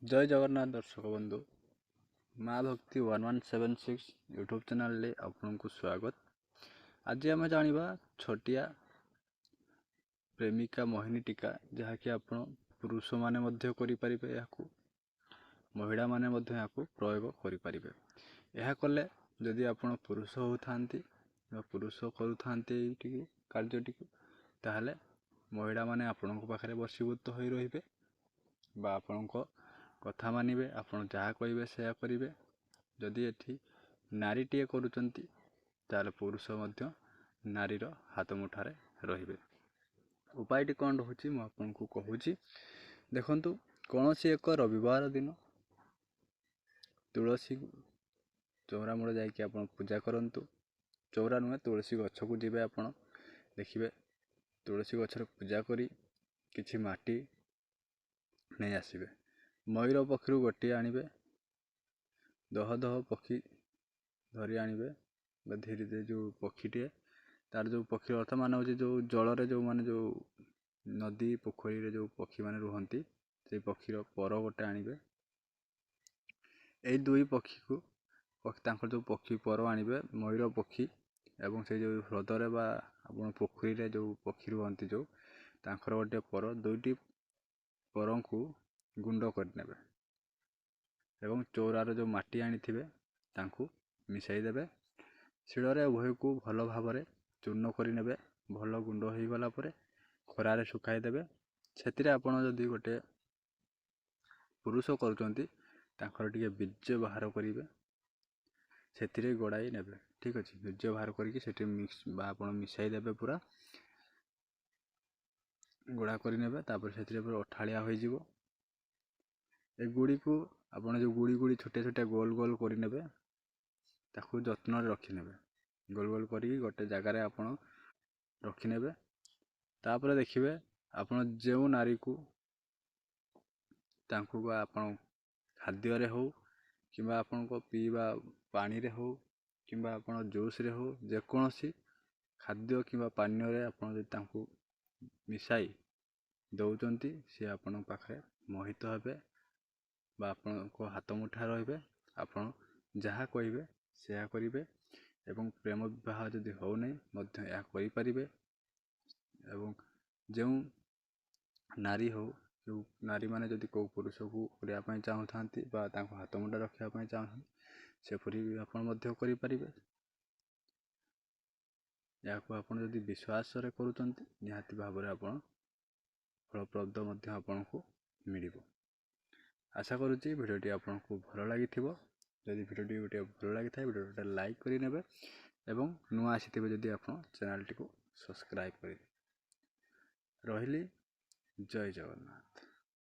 जय जगन्नाथ दर्शक बंधु माँ भक्ति 1176 यूट्यूब चैनल आपन को स्वागत। आज आम जाना छोटिया प्रेमिका मोहिनी टीका जहाँकि आप पुरुष माने या महिला माने प्रयोग करें। यह कले जदि आप पुरुष होता पुरुष करूँ कार्यटी ताहले महिला माने आपण पाखे बसीभूत हो रे आपण कथा मानिबे आपण जहाँ कहे से करेंगे। जदि एठी नारीटे करुँच ताल पुरुष नारीर हाथ मुठारे रे। उपायटी कौन रोचे मुझे कहूँ देखु कौन सी एक रविवार दिन तुलसी चौरा मूल जा पूजा करूँ। चौरा नुहे तुलसी गछ को जीवे आप देखिए तुलसी गछर पूजा करी किछि माटी नहीं आसबे। मयूर पक्षी गोटे आणवे दह दह पक्षी धरी आणवे धीरे धीरे जो पक्षीटे तार जो पक्षी अर्थ मान हो जो जल जो माने जो नदी पोखरी जो पक्षी मैंने रुहति से पक्षीर पर गोटे आणवे। यही दुई पक्षी को जो पक्षी पर आणवे मयूर पक्षी एवं से जो ह्रदरे बा पोखरी जो पक्षी रुहति जो तांकर गोटे पर दुईटी पर को गुंड करने एवं चौरार जो माटी आनी मिसाई देवे। शिଳରେ उभय को भल भाव चूर्ण करने भल गुंड हो गला खरारे सुखाई देवे। से आपड़ जदि गोटे पुरुष करुँच बीर्य बाहर करेंगे से गड़ाई ने ठीक अच्छे बीर्य बाहर करके मिक्स मिसाई देवे पूरा गुड़ा कर से अठाड़िया हो ए गुड़ी को आपड़ जो गुड़ी गुड़ी छोटे छोटे गोल गोल करने ताकू जत्न रखिने गोल गोल करी गोटे जगार आप रखिने। तापर देखिए आपड़ जो नारी को आप खाद्य हो कि आपण पीवा पानी रे हो कि जूस रे हो जेकोसी खाद्य कि पानीय आप मिसाई दौरान सी आपण पाखे मोहित हेबे आपको हाथ मुठा रे आप जहाँ कहे से करेंगे। एवं प्रेम विवाह जदि होना करें एवं जो नारी हो जो नारी माने जदि को पुरुष को करने चाहूँ हाथ मुठा रखापी चाहूँ सेपरी भी या जदि विश्वास करुँच निहाती भाव में फलप्रद आपन को मिल। आशा करुँची भिडियोटी आपको भल लगी जदि भिडियोटी गोटे भल लगी था भिडियो लाइक करें एवं नुआ आसी जदि आप चैनल टी को सब्सक्राइब करें। रही जय जगन्नाथ।